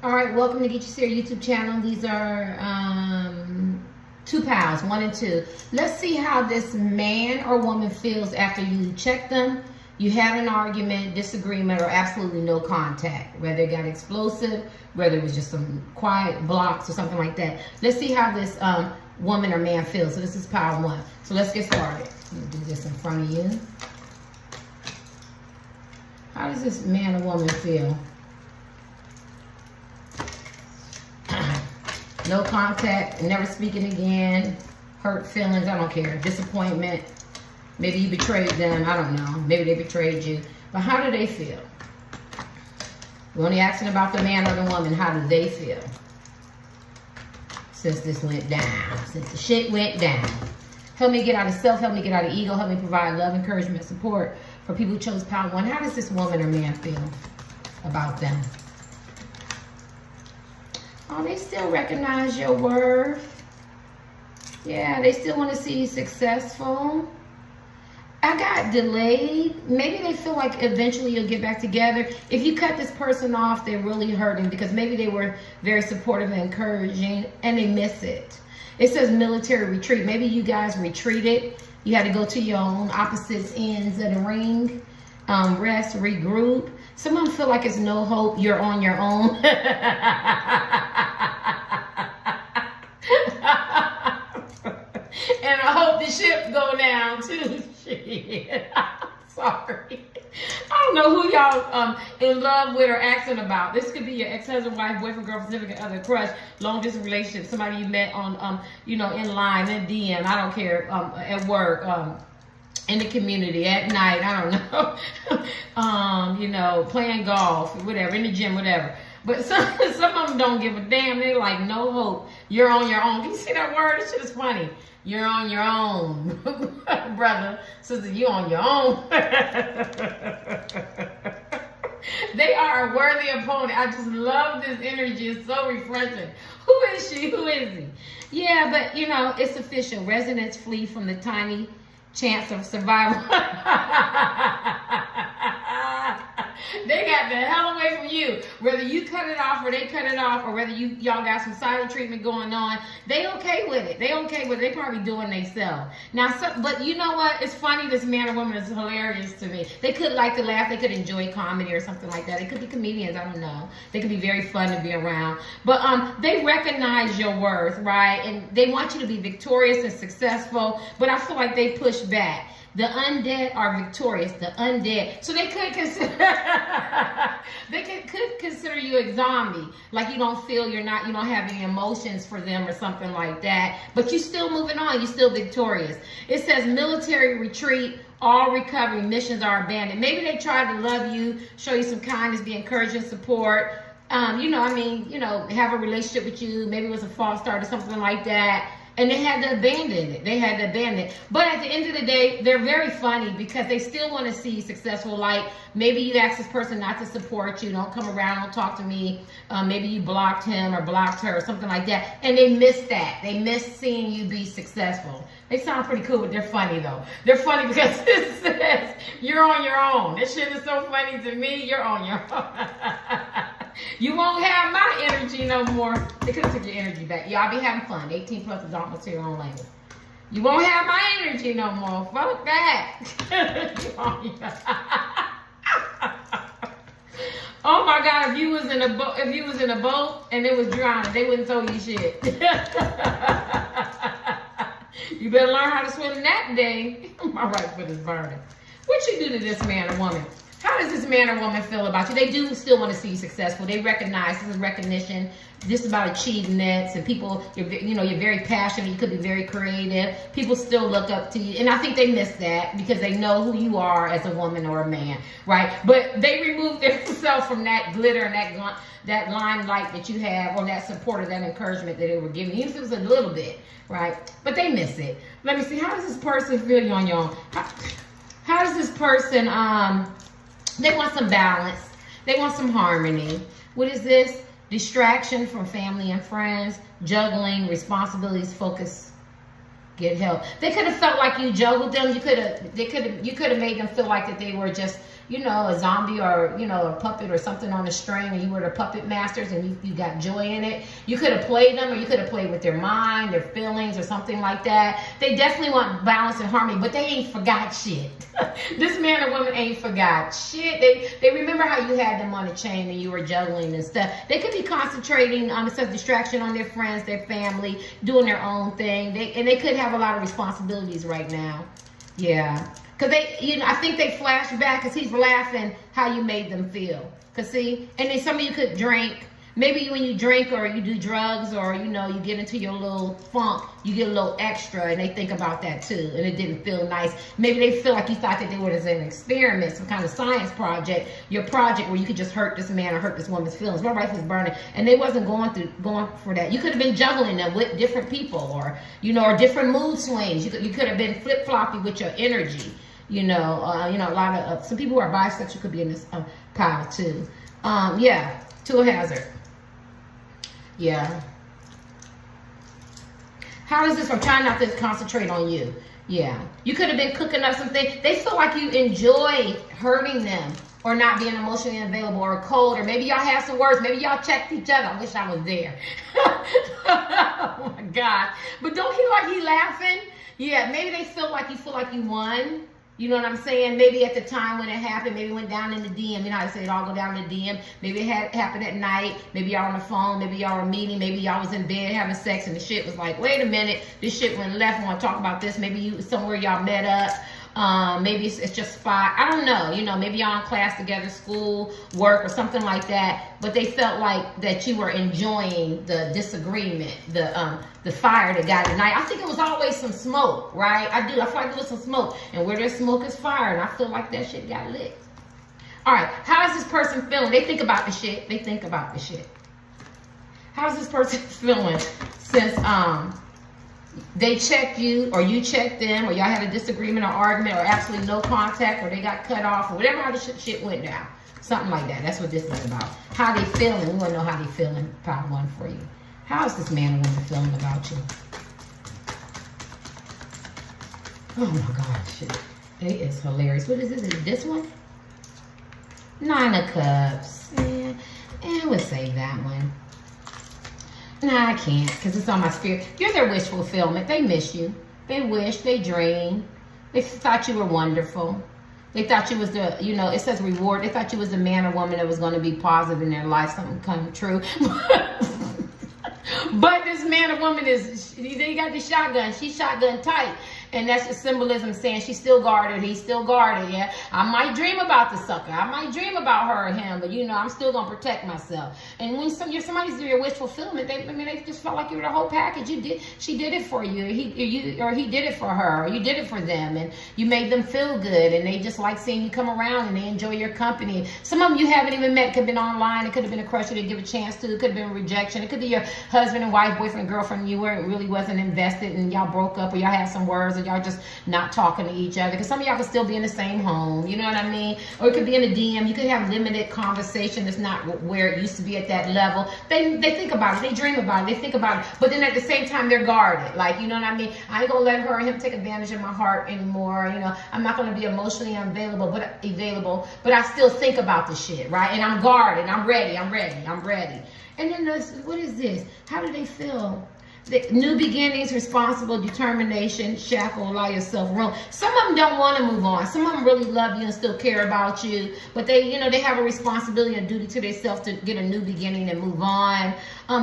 All right, welcome to Get You Serious YouTube channel. These are two pals, 1 and 2. Let's see how this man or woman feels after you check them. You had an argument, disagreement, or absolutely no contact. Whether it got explosive, whether it was just some quiet blocks or something like that. Let's see how this woman or man feels. So this is pile 1. So let's get started. I'm gonna do this in front of you. How does this man or woman feel? No contact, never speaking again, hurt feelings, I don't care, disappointment, maybe you betrayed them, I don't know, maybe they betrayed you, but how do they feel? We're only asking about the man or the woman, how do they feel? Since this went down, since the shit went down. Help me get out of self, help me get out of ego, help me provide love, encouragement, support for people who chose pile 1. How does this woman or man feel about them? Oh, they still recognize your worth. Yeah, they still want to see you successful. I got delayed. Maybe they feel like eventually you'll get back together. If you cut this person off, they're really hurting because maybe they were very supportive and encouraging and they miss it. It says military retreat. Maybe you guys retreated. You had to go to your own opposite ends of the ring. Rest, regroup. Some of them feel like it's no hope. You're on your own. And I hope the ship go down too. Shit. Sorry. I don't know who y'all in love with or asking about. This could be your ex-husband, wife, boyfriend, girlfriend, significant other, crush, long distance relationship, somebody you met on in line, in DM, I don't care, at work, in the community, at night, I don't know, playing golf, whatever, in the gym, whatever. But some of them don't give a damn. They're like, no hope. You're on your own. Can you see that word? This shit is funny. You're on your own. Brother, sister, you on your own. They are a worthy opponent. I just love this energy. It's so refreshing. Who is she? Who is he? Yeah, but, it's official. Residents flee from the tiny chance of survival. They got the hell away from you. Whether you cut it off or they cut it off, or whether y'all got some silent treatment going on, they okay with it. They okay with it. They probably doing themselves. Now, but you know what? It's funny. This man or woman is hilarious to me. They could like to laugh. They could enjoy comedy or something like that. They could be comedians. I don't know. They could be very fun to be around. But they recognize your worth, right? And they want you to be victorious and successful. But I feel like they push back. The undead are victorious. The undead, so they could consider could consider you a zombie. Like you don't feel you don't have any emotions for them or something like that. But you still moving on. You're still victorious. It says military retreat. All recovery missions are abandoned. Maybe they tried to love you, show you some kindness, be encouraging, support. Have a relationship with you. Maybe it was a false start or something like that. And they had to abandon it. But at the end of the day, they're very funny because they still want to see you successful. Like maybe you asked this person not to support you. Don't come around. Don't talk to me. Maybe you blocked him or blocked her or something like that. And they miss that. They miss seeing you be successful. They sound pretty cool, but they're funny though. They're funny because it says you're on your own. This shit is so funny to me. You're on your own. You won't have my energy no more. They could have took your energy back. Y'all be having fun. 18 plus adult material on language. You won't have my energy no more. Fuck that. Oh my God! If you was in a boat and it was drowning, they wouldn't throw you shit. You better learn how to swim that day. My right foot is burning. What you do to this man or woman? How does this man or woman feel about you? They do still want to see you successful. They recognize this is recognition. This is about achievements and people. You're very passionate. You could be very creative. People still look up to you, and I think they miss that because they know who you are as a woman or a man, right? But they remove themselves from that glitter and that limelight that you have, or that support or that encouragement that they were giving you. Even if it was a little bit, right? But they miss it. Let me see. How does this person feel you on your own? How does this person They want some balance. They want some harmony. What is this? Distraction from family and friends, juggling, responsibilities, focus, get help. They could have felt like you juggled them. You could have made them feel like that they were just you know, a zombie or, you know, a puppet or something on a string, and you were the puppet masters and you got joy in it. You could have played them, or you could have played with their mind, their feelings, or something like that. They definitely want balance and harmony, but they ain't forgot shit. This man or woman ain't forgot shit. They remember how you had them on a chain and you were juggling and stuff. They could be concentrating on some distraction on their friends, their family, doing their own thing. They could have a lot of responsibilities right now. Yeah. Because I think they flash back because he's laughing how you made them feel. Because see, and then some of you could drink. Maybe when you drink or you do drugs or, you know, you get into your little funk, you get a little extra, and they think about that too, and it didn't feel nice. Maybe they feel like you thought that they were as an experiment, some kind of science project, your project where you could just hurt this man or hurt this woman's feelings. My wife was burning, and they wasn't going for that. You could have been juggling them with different people, or, you know, or different mood swings. You could have been flip-floppy with your energy. You know, a lot of some people who are bisexual could be in this pile too. Yeah, to a hazard. Yeah. How is this? I'm trying not to concentrate on you. Yeah. You could have been cooking up something. They feel like you enjoy hurting them or not being emotionally available or cold, or maybe y'all have some words. Maybe y'all checked each other. I wish I was there. Oh my God. But don't he like he laughing? Yeah. Maybe they feel like you won. You know what I'm saying? Maybe at the time when it happened, maybe it went down in the DM. You know how I say it all go down in the DM. Maybe it happened at night. Maybe y'all on the phone. Maybe y'all were meeting. Maybe y'all was in bed having sex, and the shit was like, wait a minute, this shit went left. I want to talk about this. Maybe you somewhere y'all met up. Maybe it's just spot. I don't know. You know, maybe y'all in class together, school, work, or something like that. But they felt like that you were enjoying the disagreement, the fire that got at night. I think it was always some smoke, right? I feel like it was some smoke. And where there's smoke is fire. And I feel like that shit got lit. All right. How is this person feeling? They think about the shit. They think about the shit. How's this person feeling since they checked you, or you checked them, or y'all had a disagreement or argument, or absolutely no contact, or they got cut off, or whatever, how the shit went down. Something like that. That's what this is about. How they feeling. We want to know how they feeling. Part one for you. How is this man or woman feeling about you? Oh my God, shit. It is hilarious. What is this? Is it this one? 9 of Cups. Yeah, we'll save that one. Nah, I can't, because it's on my spirit. You're their wish fulfillment. They miss you. They wish, they dream. They thought you were wonderful. They thought you was the, you know, it says reward. They thought you was the man or woman that was going to be positive in their life, something come true. But this man or woman they got the shotgun. She's shotgun tight. And that's the symbolism saying she's still guarded, he's still guarded, yeah. I might dream about the sucker. I might dream about her or him, but, you know, I'm still going to protect myself. And when somebody's doing your wish fulfillment, they just felt like you were the whole package. She did it for you, or he did it for her, or you did it for them, and you made them feel good, and they just like seeing you come around, and they enjoy your company. Some of them you haven't even met. It could have been online. It could have been a crush you didn't give a chance to. It could have been a rejection. It could be your husband and wife, boyfriend, girlfriend, you really wasn't invested, and y'all broke up, or y'all had some words, or y'all just not talking to each other, because some of y'all could still be in the same home, you know what I mean? Or it could be in a DM. You could have limited conversation. It's not where it used to be at that level. They think about it. They dream about it. They think about it. But then at the same time, they're guarded. Like, you know what I mean? I ain't gonna let her and him take advantage of my heart anymore. You know, I'm not gonna be emotionally available, but I still think about the shit, right? And I'm guarded. I'm ready. And then what is this? How do they feel? New beginnings, responsible, determination, shackle, allow yourself room. Some of them don't want to move on. Some of them really love you and still care about you, but they have a responsibility and duty to themselves to get a new beginning and move on.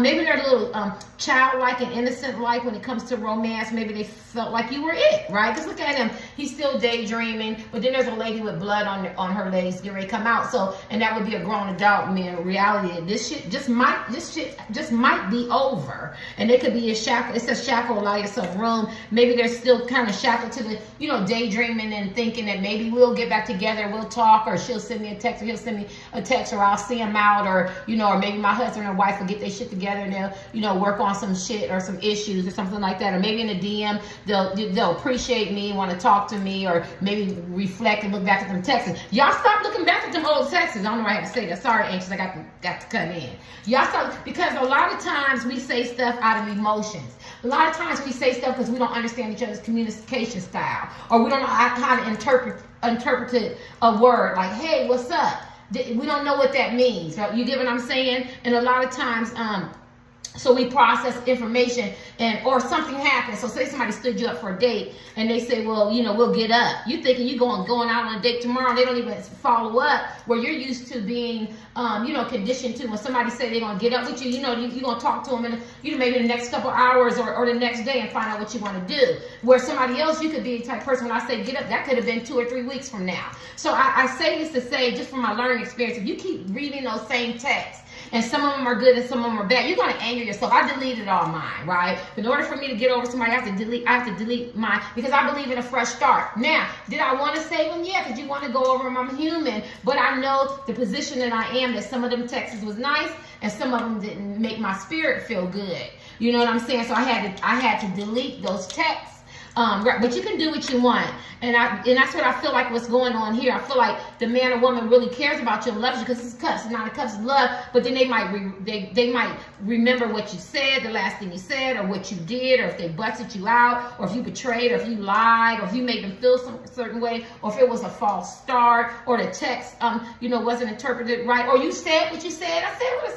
Maybe they're a little childlike and innocent-like when it comes to romance. Maybe they felt like you were it, right? Because look at him. He's still daydreaming, but then there's a lady with blood on her legs getting ready to come out. So, and that would be a grown adult man. Reality, this shit just might be over. And it could be a shackle. It says shackle, allow yourself room. Maybe they're still kind of shackled to the, daydreaming and thinking that maybe we'll get back together, we'll talk, or she'll send me a text, or he'll send me a text, or I'll see him out, or, or maybe my husband or wife will get their shit together and they'll, work on some shit or some issues or something like that. Or maybe in a DM, they'll appreciate me, want to talk to me, or maybe reflect and look back at them texts. Y'all stop looking back at them old texts. I don't know why I have to say that. Sorry, Anxious, I got to cut in. Y'all stop, because a lot of times we say stuff out of emotion. emotions. A lot of times we say stuff because we don't understand each other's communication style, or we don't know how to interpret a word like, hey, what's up? We don't know what that means. Right? You get what I'm saying? And a lot of times, so we process information, or something happens. So say somebody stood you up for a date and they say, well, we'll get up. You thinking you're going out on a date tomorrow, and they don't even follow up, where you're used to being, conditioned to when somebody say they're going to get up with you, you're going to talk to them in, maybe the next couple hours or the next day and find out what you want to do. Where somebody else, you could be the type of person, when I say get up, that could have been 2 or 3 weeks from now. So I say this to say, just from my learning experience, if you keep reading those same texts, and some of them are good and some of them are bad, you're going to anger yourself. I deleted all mine, right? In order for me to get over somebody, I have to delete mine, because I believe in a fresh start. Now, did I want to save them? Yeah, because you want to go over them. I'm human. But I know the position that I am, that some of them texts was nice and some of them didn't make my spirit feel good. You know what I'm saying? So I had to delete those texts. Right, but you can do what you want, and that's what I feel like what's going on here. I feel like the man or woman really cares about you and loves you, because it's cuss, it's not a cuss, it's love. But then they might remember what you said, the last thing you said, or what you did, or if they busted you out, or if you betrayed, or if you lied, or if you made them feel some certain way, or if it was a false start, or the text wasn't interpreted right, or you said what you said. I said what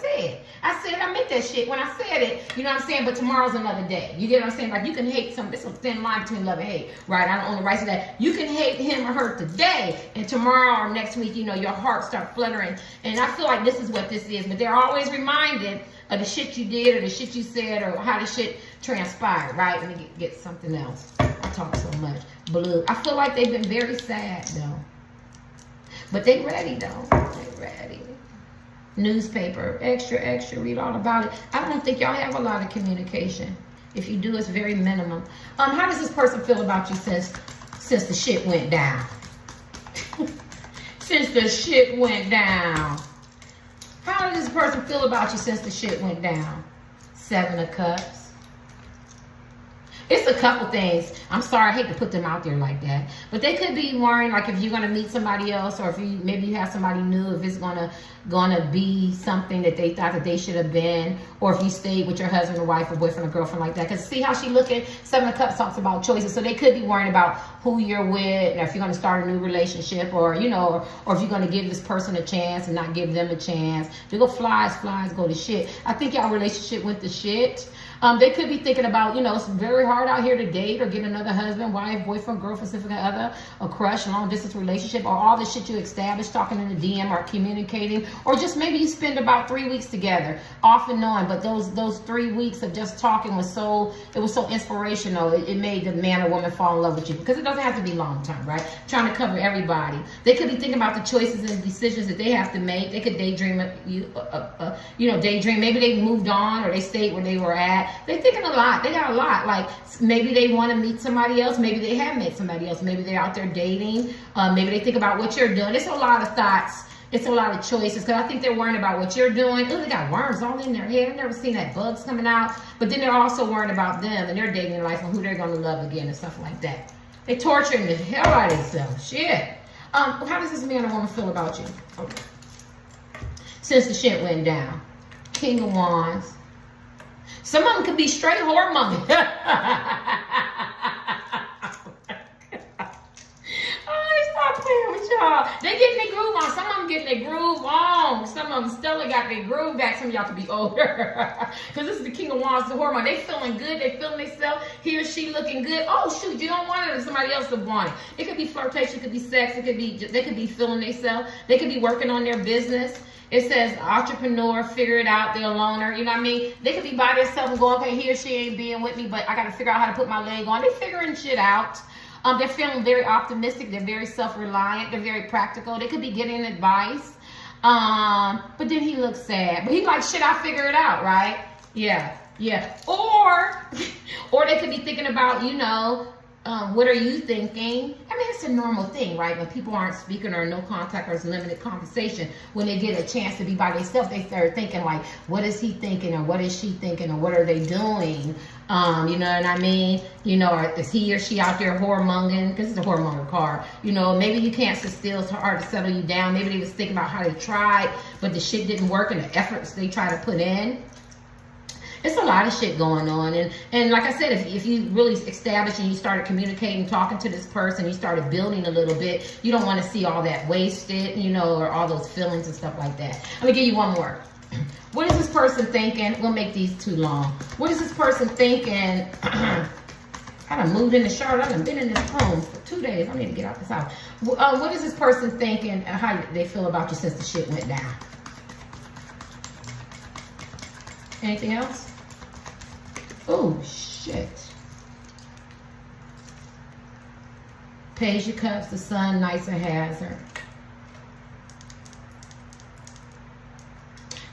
I said. I meant that shit when I said it. You know what I'm saying? But tomorrow's another day. You get what I'm saying? Like, you can hate something. It's a thin line between love and hate, right? I don't own the rights to that. You can hate him or her today, and tomorrow or next week, your heart start fluttering. And I feel like this is what this is. But they're always reminded of the shit you did, or the shit you said, or how the shit transpired, right? Let me get something else. I talk so much. Blue. I feel like they've been very sad, though. But they ready, though. They ready. Newspaper, extra, read all about it. I don't think y'all have a lot of communication. If you do, it's very minimum. How does this person feel about you since the shit went down? Since the shit went down. How does this person feel about you since the shit went down? 7 of Cups. It's a couple things. I'm sorry, I hate to put them out there like that. But they could be worrying, like, if you're going to meet somebody else, or if maybe you have somebody new, if it's gonna be something that they thought that they should have been, or if you stayed with your husband or wife or boyfriend or girlfriend like that. Because see how she looking? 7 of Cups talks about choices. So they could be worrying about who you're with, or if you're going to start a new relationship, or, or if you're going to give this person a chance and not give them a chance. They go flies go to shit. I think y'all relationship went to shit. They could be thinking about, it's very hard out here to date or get another husband, wife, boyfriend, girlfriend, significant other, a crush, a long distance relationship, or all the shit you established talking in the DM or communicating, or just maybe you spend about 3 weeks together, off and on. But those 3 weeks of just talking was so inspirational. It made the man or woman fall in love with you, because it doesn't have to be long term, right? Trying to cover everybody. They could be thinking about the choices and decisions that they have to make. They could daydream, daydream. Maybe they moved on, or they stayed where they were at. They're thinking a lot. They got a lot. Like, maybe they want to meet somebody else. Maybe they have met somebody else. Maybe they're out there dating. Maybe they think about what you're doing. It's a lot of thoughts. It's a lot of choices, because I think they're worrying about what you're doing. Oh, they got worms all in their head. I've never seen that, bugs coming out. But then they're also worrying about them and their dating life and who they're going to love again and stuff like that. They're torturing the hell out of themselves. Shit. How does this man or woman feel about you? Okay. Since the shit went down. King of Wands. Some of them could be straight hormones. Oh, stop playing with y'all. They getting their groove on. Some of them getting their groove on. Some of them still got their groove back. Some of y'all could be older. Because this is the King of Wands, the hormone. They feeling good. They feeling themselves. He or she looking good. Oh, shoot. You don't want it, or somebody else will want it. It could be flirtation. It could be sex. They could be feeling themselves. They could be working on their business. It says entrepreneur, figure it out, they're a loner, you know what I mean? They could be by themselves and go, okay, he or she ain't being with me, but I got to figure out how to put my leg on. They're figuring shit out. They're feeling very optimistic. They're very self-reliant. They're very practical. They could be getting advice. But then he looks sad. But he's like, shit, I'll figure it out, right? Yeah. Or they could be thinking about, what are you thinking? I mean, it's a normal thing, right? When people aren't speaking, or no contact, or it's limited conversation, when they get a chance to be by themselves, they start thinking like, what is he thinking, or what is she thinking, or what are they doing? You know what I mean? Or is he or she out there whoremongering? Because it's a whoremonger card. Maybe you can't sit still. It's hard to settle you down. Maybe they was thinking about how they tried, but the shit didn't work, and the efforts they try to put in. It's a lot of shit going on. And like I said, if you really established and you started communicating, talking to this person, you started building a little bit, you don't want to see all that wasted, you know, or all those feelings and stuff like that. Let me give you one more. What is this person thinking? We'll make these too long. What is this person thinking? I done moved in the Charlotte. I done been in this room for 2 days. I need to get out this house. What is this person thinking and how they feel about you since the shit went down? Anything else? Oh, shit. Page of Cups, the Sun, Knights of Hazard.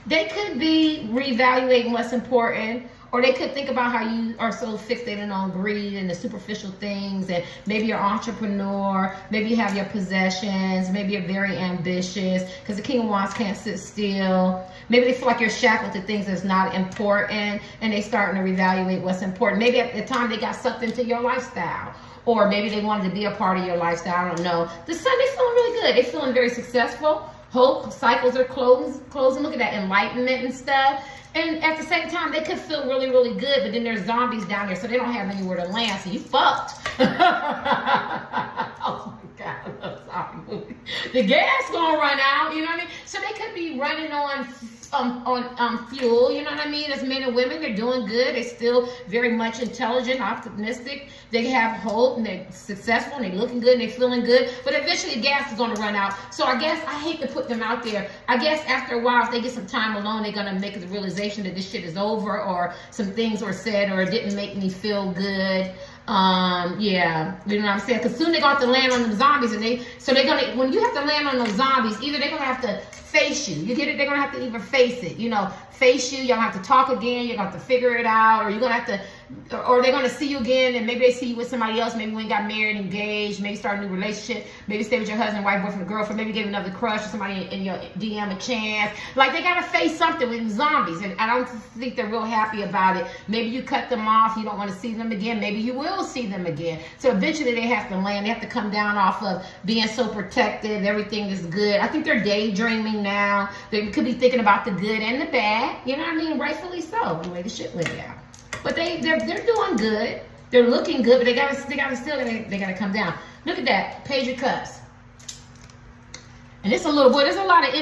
They could be reevaluating what's important, or they could think about how you are so fixated on greed and the superficial things, and maybe you're an entrepreneur, maybe you have your possessions, maybe you're very ambitious, because the King of Wands can't sit still. Maybe they feel like you're shackled to things that's not important, and they starting to reevaluate what's important. Maybe at the time they got sucked into your lifestyle, or maybe they wanted to be a part of your lifestyle. I don't know. The Sun, they feeling really good. They feeling very successful. Hope cycles are closing. Look at that enlightenment and stuff. And at the same time, they could feel really, really good, but then there's zombies down there, so they don't have anywhere to land, so you fucked. Oh my God, I love zombie movies. The gas gonna run out, you know what I mean? So they could be running on fuel, you know what I mean? As men and women, they're doing good. They're still very much intelligent, optimistic. They have hope, and they're successful, and they're looking good, and they're feeling good. But eventually, gas is going to run out. So I guess I hate to put them out there. I guess after a while, if they get some time alone, they're going to make the realization that this shit is over, or some things were said, or it didn't make me feel good. Yeah, you know what I'm saying? Because soon they're going to have to land on them zombies, and they're going to, when you have to land on those zombies, either they're going to have to face you. You get it? They're going to have to either face it, you know, face you. You'll have to talk again. You're going to have to figure it out, or you're going to have to, or they're going to see you again, and maybe they see you with somebody else. Maybe when you got married, engaged, maybe start a new relationship, maybe stay with your husband, wife, boyfriend, girlfriend, maybe give another crush or somebody in your DM a chance. Like, they got to face something with zombies, and I don't think they're real happy about it. Maybe you cut them off. You don't want to see them again. Maybe you will see them again. So eventually they have to land. They have to come down off of being so protected. Everything is good. I think they're daydreaming now. They could be thinking about the good and the bad. You know what I mean? Rightfully so, the way the shit went down. But they're doing good. They're looking good, but they gotta come down. Look at that, Page of Cups. And it's a little boy. There's a lot of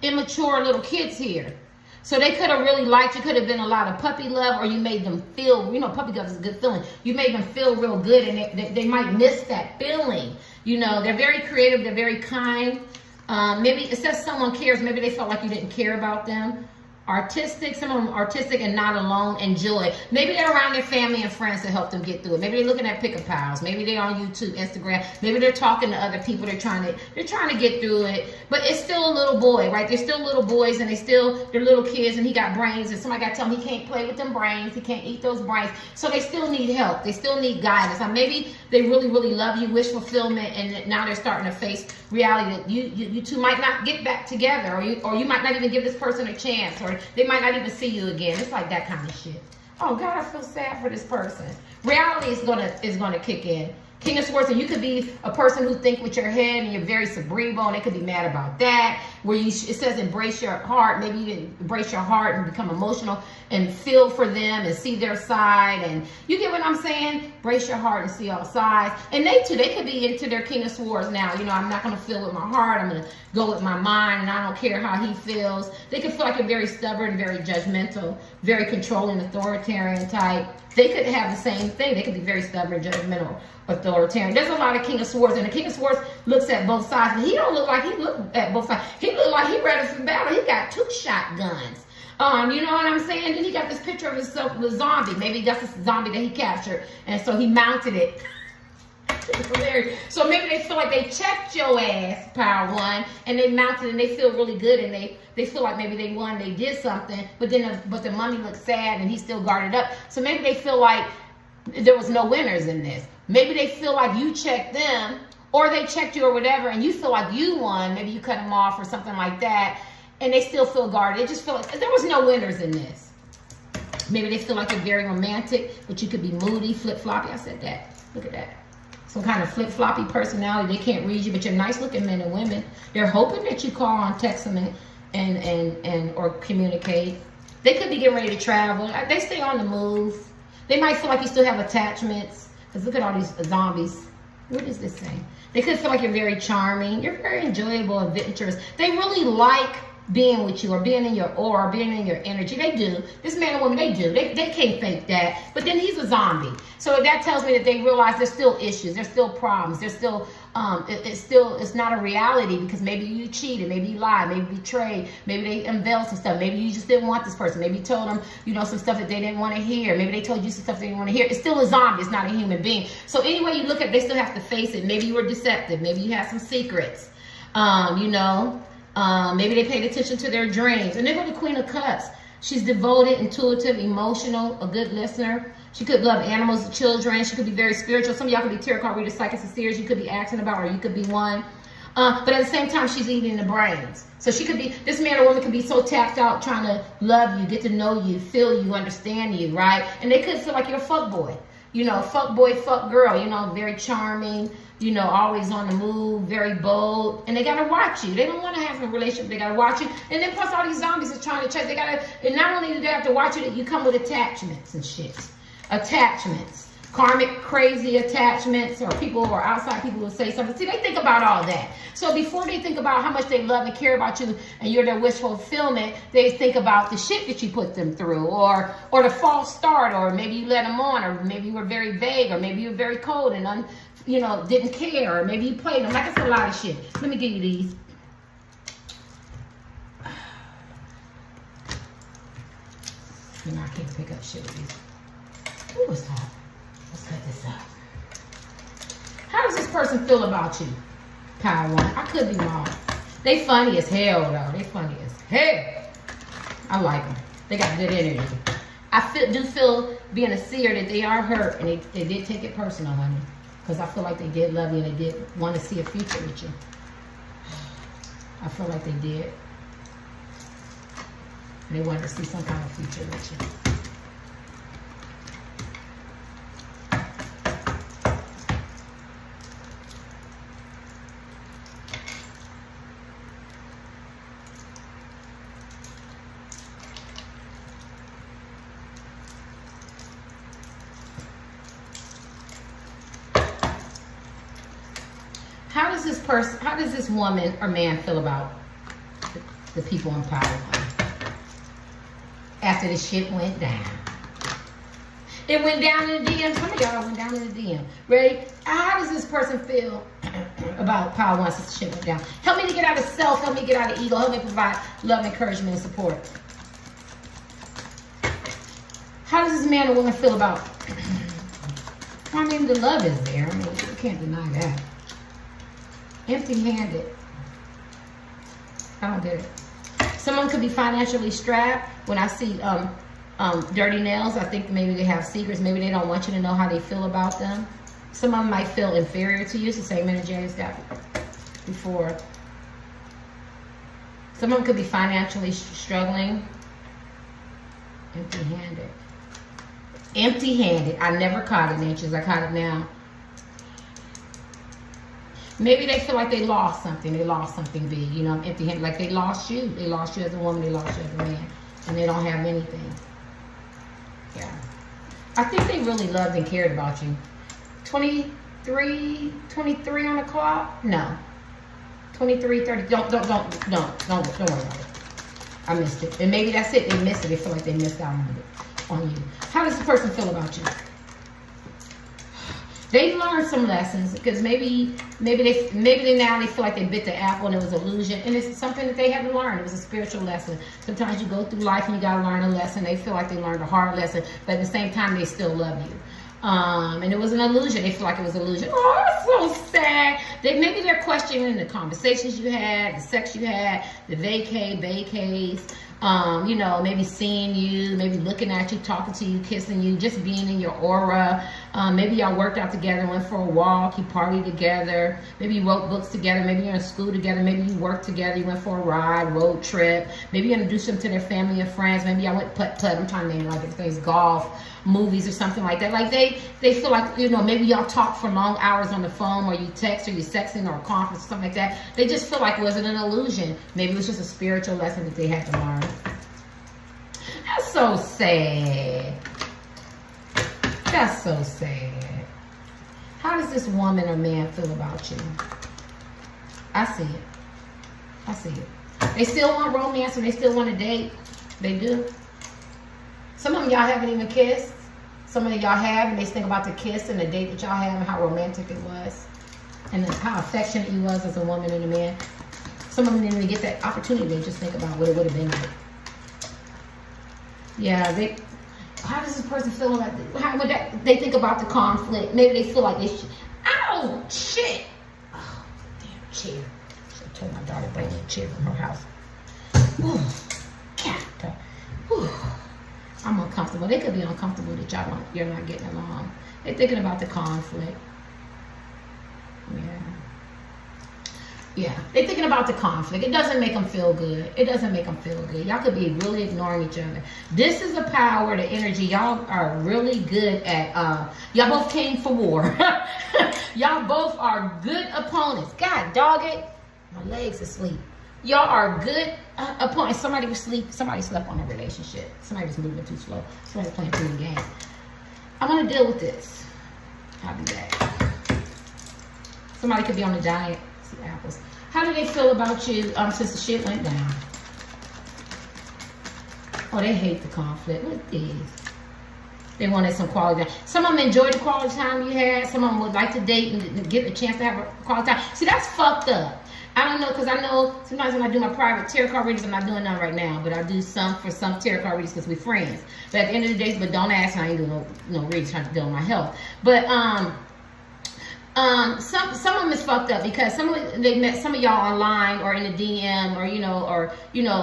immature little kids here. So they could have really liked you. Could have been a lot of puppy love, or you made them feel, you know, puppy love is a good feeling. You made them feel real good, and they might miss that feeling. You know, they're very creative. They're very kind. Maybe it says someone cares. Maybe they felt like you didn't care about them. Artistic, some of them artistic and not alone, and joy. Maybe they're around their family and friends to help them get through it. Maybe they're looking at Pick a Pals. Maybe they're on YouTube, Instagram. Maybe they're talking to other people. They're trying to get through it. But it's still a little boy, right? They're still little boys, and they're little kids, and he got brains, and somebody got to tell him he can't play with them brains. He can't eat those brains. So they still need help. They still need guidance. Now, maybe they really, really love you, wish fulfillment, and now they're starting to face reality that you two might not get back together, or you might not even give this person a chance, or they might not even see you again. It's like that kind of shit. Oh God, I feel sad for this person. Reality is gonna kick in. King of Swords, and you could be a person who think with your head, and you're very cerebral, and they could be mad about that. Where it says embrace your heart. Maybe you can embrace your heart and become emotional and feel for them and see their side. And you get what I'm saying? Brace your heart and see all sides. And they too, they could be into their King of Swords now. You know, I'm not going to feel with my heart. I'm going to go with my mind, and I don't care how he feels. They could feel like a very stubborn, very judgmental, very controlling, authoritarian type. They could have the same thing. They could be very stubborn, judgmental, authoritarian. There's a lot of King of Swords, and the King of Swords looks at both sides, and he don't look like he looked at both sides. He looked like he ready for battle. He got 2 shotguns. You know what I'm saying? Then he got this picture of himself with a zombie. Maybe that's a zombie that he captured, and so he mounted it. So maybe they feel like they checked your ass, Power One, and they mounted, and they feel really good, and they feel like maybe they won, they did something, but the mummy looks sad, and he's still guarded up. So maybe they feel like there was no winners in this. Maybe they feel like you checked them, or they checked you or whatever, and you feel like you won. Maybe you cut them off or something like that, and they still feel guarded. They just feel like there was no winners in this. Maybe they feel like you're very romantic, but you could be moody, flip-floppy. I said that. Look at that. Some kind of flip-floppy personality. They can't read you, but you're nice-looking men and women. They're hoping that you call on, text them, and or communicate. They could be getting ready to travel. They stay on the move. They might feel like you still have attachments. Because look at all these zombies. What does this say? They could feel like you're very charming. You're very enjoyable, adventurous. They really like being with you or being in your aura, being in your energy. They do. This man and woman, they do. They can't fake that. But then he's a zombie. So that tells me that they realize there's still issues. There's still problems. There's still, it's not a reality because maybe you cheated, maybe you lied, maybe you betrayed, maybe they unveiled some stuff. Maybe you just didn't want this person. Maybe you told them, you know, some stuff that they didn't want to hear. Maybe they told you some stuff they didn't want to hear. It's still a zombie. It's not a human being. So anyway you look at it, they still have to face it. Maybe you were deceptive. Maybe you had some secrets. You know, maybe they paid attention to their dreams. And they go to Queen of Cups. She's devoted, intuitive, emotional, a good listener. She could love animals, children. She could be very spiritual. Some of y'all could be tarot card readers, psychics, and seers. You could be asking about, or you could be one. But at the same time, she's eating the brains. So she could be, this man or woman could be so tapped out, trying to love you, get to know you, feel you, understand you, right? And they could feel like you're a fuck boy. You know, fuck boy, fuck girl. You know, very charming. You know, always on the move, very bold, and they gotta watch you. They don't want to have a relationship. They gotta watch you, and then plus all these zombies are trying to chase. They gotta, and not only do they have to watch you, that you come with attachments and shit. Attachments, karmic, crazy attachments, or people who are outside people will say something. See, they think about all that. So before they think about how much they love and care about you, and you're their wish fulfillment, they think about the shit that you put them through, or the false start, or maybe you let them on, or maybe you were very vague, or maybe you were very cold and you know, didn't care, or maybe you played them. Like I said, a lot of shit. Let me give you these. You know, I can't pick up shit with these. Ooh, it's hot. Let's cut this up. How does this person feel about you? Power one. I could be wrong. They funny as hell, though. They funny as hell. I like them. They got good energy. I do feel, being a seer, that they are hurt, and they did take it personal, honey. Because I feel like they did love you and they did want to see a future with you. I feel like they did. And they wanted to see some kind of future with you. How does this woman or man feel about the people in power after the shit went down? It went down in the DM. Some of y'all went down in the DM. Ready? How does this person feel about power once this shit went down? Help me to get out of self. Help me get out of ego. Help me provide love, encouragement, and support. How does this man or woman feel about? I mean, the love is there. I mean, you can't deny that. Empty-handed. I don't get it. Someone could be financially strapped. When I see dirty nails, I think maybe they have secrets. Maybe they don't want you to know how they feel about them. Some of them might feel inferior to you. It's the same energy I got before. Someone could be financially struggling. Empty-handed. Empty-handed. I never caught it, Natures. I caught it now. Maybe they feel like they lost something. They lost something big. You know, empty-handed. Like they lost you. They lost you as a woman. They lost you as a man. And they don't have anything. Yeah. I think they really loved and cared about you. 23 on the clock? No. 23, 30. Don't worry about it. I missed it. And maybe that's it. They missed it. They feel like they missed out on you. How does the person feel about you? They learned some lessons because maybe now they feel like they bit the apple and it was an illusion, and it's something that they had to learn. It was a spiritual lesson. Sometimes you go through life and you gotta learn a lesson. They feel like they learned a hard lesson, but at the same time they still love you. And it was an illusion. They feel like it was an illusion. Oh, it's so sad. Maybe they're questioning the conversations you had, the sex you had, the vacays. You know, maybe seeing you, maybe looking at you, talking to you, kissing you, just being in your aura. Maybe y'all worked out together, went for a walk, you partied together. Maybe you wrote books together. Maybe you're in school together. Maybe you worked together. You went for a ride, road trip. Maybe you introduced them to their family and friends. Maybe y'all went putt-putt. I'm trying to name like things, golf, movies or something like that. Like they feel like, you know, maybe y'all talk for long hours on the phone, or you text, or you're sexting, or a conference or something like that. They just feel like it wasn't an illusion. Maybe it was just a spiritual lesson that they had to learn. That's so sad. That's so sad. How does this woman or man feel about you? I see it. I see it. They still want romance and they still want to date. They do. Some of y'all haven't even kissed. Some of y'all have, and they think about the kiss and the date that y'all have and how romantic it was. And how affectionate you was as a woman and a man. Some of them didn't even get that opportunity. They just think about what it would have been like. Yeah, how does this person feel about they think about the conflict? Maybe they feel like they should. Oh, shit. Oh, damn chair. Should have told my daughter to bring me a chair from her house. Ooh, God. Ooh. I'm uncomfortable. They could be uncomfortable that you're not getting along. They're thinking about the conflict. Yeah, they're thinking about the conflict. It doesn't make them feel good. It doesn't make them feel good. Y'all could be really ignoring each other. This is the power, the energy. Y'all are really good at, y'all both came for war. Y'all both are good opponents. God dog it. My legs are asleep. Y'all are good opponents. Somebody was asleep. Somebody slept on a relationship. Somebody was moving too slow. Somebody was playing too many games. I'm going to deal with this. I'll be back. Somebody could be on a diet. Apples. How do they feel about you since the shit went down? Oh, they hate the conflict. Look at these. They wanted some quality time. Some of them enjoyed the quality time you had. Some of them would like to date and get a chance to have a quality time. See, that's fucked up. I don't know, because I know sometimes when I do my private tarot card readings, I'm not doing none right now, but I do some for some tarot card readings because we're friends. But at the end of the day, but don't ask, I ain't doing no readings trying to deal with my health. But some of them is fucked up because they met some of y'all online or in the DM or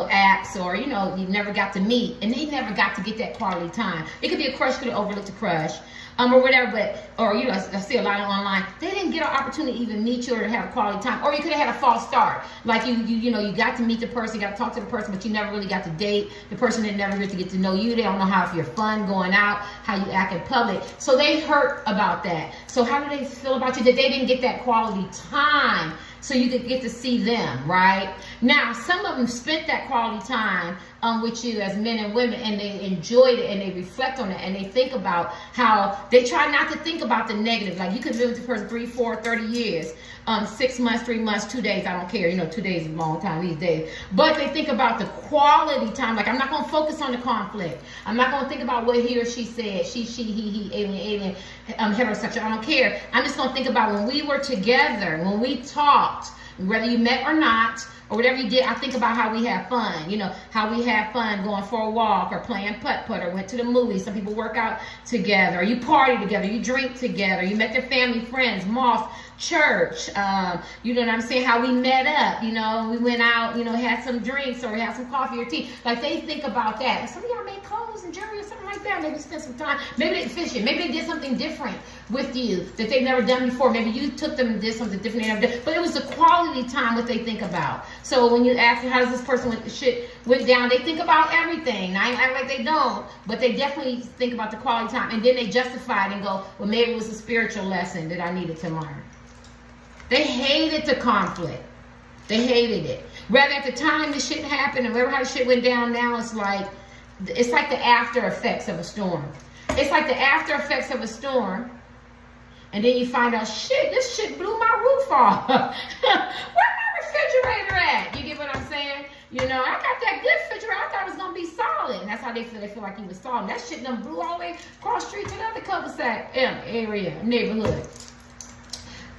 apps or you never got to meet and they never got to get that quality time. It could be a crush, could have overlooked a crush, or whatever. I see a lot of online. They didn't get an opportunity to even meet you or to have a quality time, or you could have had a false start. Like you got to meet the person, you got to talk to the person, but you never really got to date the person. That never get to get to know you. They don't know if you're fun going out, how you act in public. So they hurt about that. So how do they feel about you that they didn't get that quality time so you could get to see them, right? Now, some of them spent that quality time with you as men and women, and they enjoyed it, and they reflect on it, and they think about how they try not to think about the negative. Like you could live with the person 3, 4, 30 years, 6 months, 3 months, 2 days. I don't care. 2 days is a long time these days. But they think about the quality time. Like I'm not going to focus on the conflict. I'm not going to think about what he or she said. She, he, alien, heterosexual. I don't care. I'm just going to think about when we were together, when we talked, whether you met or not, or whatever you did. I think about how we have fun, how we have fun going for a walk or playing putt-putt or went to the movies. Some people work out together, or you party together, you drink together, you met their family, friends, mosque, church, you know what I'm saying, how we met up, we went out, had some drinks or had some coffee or tea. Like they think about that. Some of y'all made clothes and jewelry or something like that. Maybe spent some time, maybe they fishing, maybe they did something different with you that they've never done before. Maybe you took them and did something different they never did. But it was the quality time what they think about. So when you ask them, how does this person with the shit went down, they think about everything. I ain't act like they don't, but they definitely think about the quality time, and then they justify it and go, well, maybe it was a spiritual lesson that I needed to learn. They hated the conflict. They hated it. Rather at the time the shit happened, and remember how the shit went down, now it's like the after effects of a storm. It's like the after effects of a storm, and then you find out, shit, this shit blew my roof off. Where my refrigerator at? You get what I'm saying? I got that good refrigerator. I thought it was going to be solid. And that's how they feel like he was solid. That shit done blew all the way across the street to the other cul-de-sac area, neighborhood.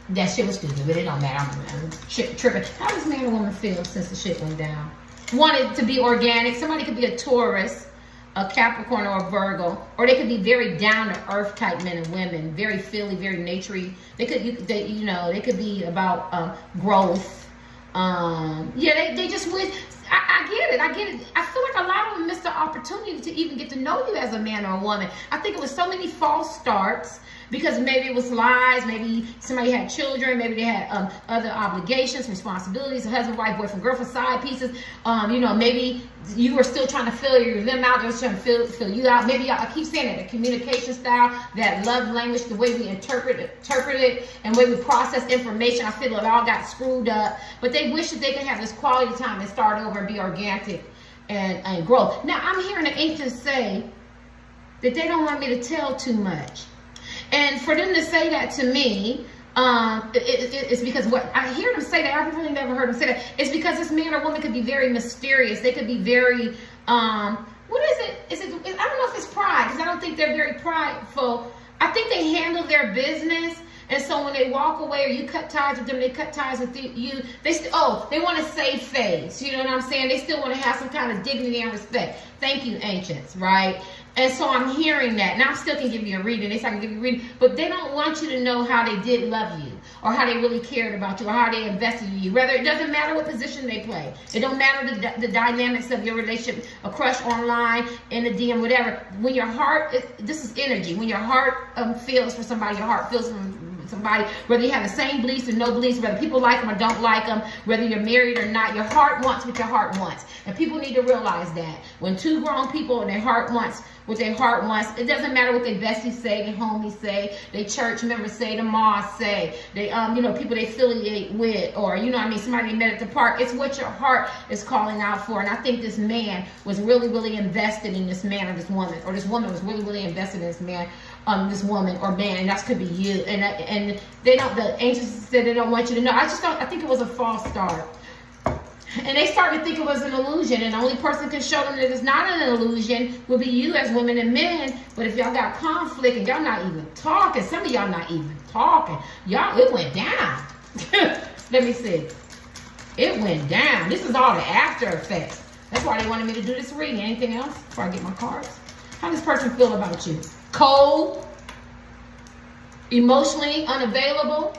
That shit was stupid, but it don't matter. I'm tripping. How does man or woman feel since the shit went down? Wanted to be organic. Somebody could be a Taurus, a Capricorn, or a Virgo, or they could be very down to earth type men and women, very feely, very naturey. They could be about growth. They just wish. I get it. I feel like a lot of them missed the opportunity to even get to know you as a man or a woman. I think it was so many false starts. Because maybe it was lies, maybe somebody had children, maybe they had other obligations, responsibilities, a husband, wife, boyfriend, girlfriend, side pieces. Maybe you were still trying to fill them out, they were trying to fill you out. Maybe I keep saying it, the communication style, that love language, the way we interpret it, and the way we process information, I feel it all got screwed up. But they wish that they could have this quality time and start over and be organic and growth. Now, I'm hearing the angels say that they don't want me to tell too much. And for them to say that to me, it's because what I hear them say that, I've really never heard them say that. It's because this man or woman could be very mysterious. They could be very, what is it? I don't know if it's pride, because I don't think they're very prideful. I think they handle their business. And so when they walk away or you cut ties with them, they cut ties with you. They want to save face. You know what I'm saying? They still want to have some kind of dignity and respect. Thank you, ancients, right? And so I'm hearing that. Now I still can give you a reading. They say I can give you a reading. But they don't want you to know how they did love you, or how they really cared about you, or how they invested in you. Rather, it doesn't matter what position they play. It don't matter the dynamics of your relationship, a crush online, in the DM, whatever. When your heart, this is energy. When your heart feels for somebody, your heart feels for somebody, whether you have the same beliefs or no beliefs, whether people like them or don't like them, whether you're married or not, your heart wants what your heart wants. And people need to realize that. When two grown people and their heart wants what their heart wants, it doesn't matter what their besties say, their homies say, their church members say, the mosque say, they people they affiliate with, or somebody they met at the park. It's what your heart is calling out for. And I think this man was really, really invested in this man or this woman, or this woman was really, really invested in this man, this woman or man, and that could be you. And they don't. The angels said they don't want you to know. I think it was a false start. And they started to think it was an illusion, and the only person can show them that it's not an illusion will be you as women and men. But if y'all got conflict and y'all not even talking, some of y'all not even talking, y'all, it went down. Let me see. It went down. This is all the after effects. That's why they wanted me to do this reading. Anything else before I get my cards? How does this person feel about you? Cold, emotionally unavailable.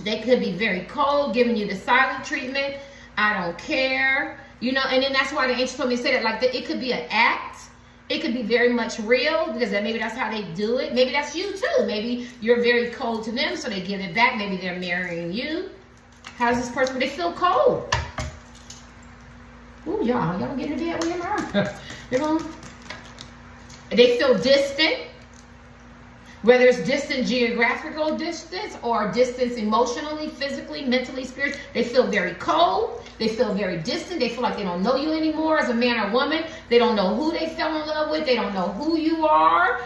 They could be very cold, giving you the silent treatment. I don't care, and then that's why the angel told me to say that, like, it could be an act. It could be very much real, because maybe that's how they do it. Maybe that's you too. Maybe you're very cold to them, so they give it back. Maybe they're marrying you. How's this person? They feel cold. Ooh, y'all get in bed with them. They feel distant. Whether it's distant geographical distance or distance emotionally, physically, mentally, spiritually, they feel very cold. They feel very distant. They feel like they don't know you anymore as a man or woman. They don't know who they fell in love with. They don't know who you are.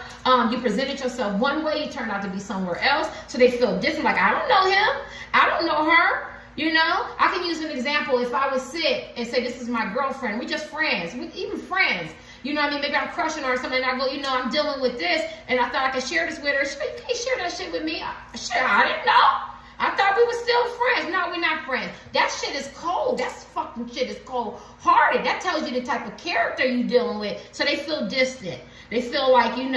You presented yourself one way, you turned out to be somewhere else. So they feel distant, like, I don't know him. I don't know her. I can use an example. If I was sick and say, this is my girlfriend, we're just friends, even friends. Maybe I'm crushing her or something, and I go, I'm dealing with this, and I thought I could share this with her. She can't share that shit with me. I didn't know. I thought we were still friends. No, we're not friends. That shit is cold. That's fucking shit is cold-hearted. That tells you the type of character you're dealing with. So they feel distant. They feel like, and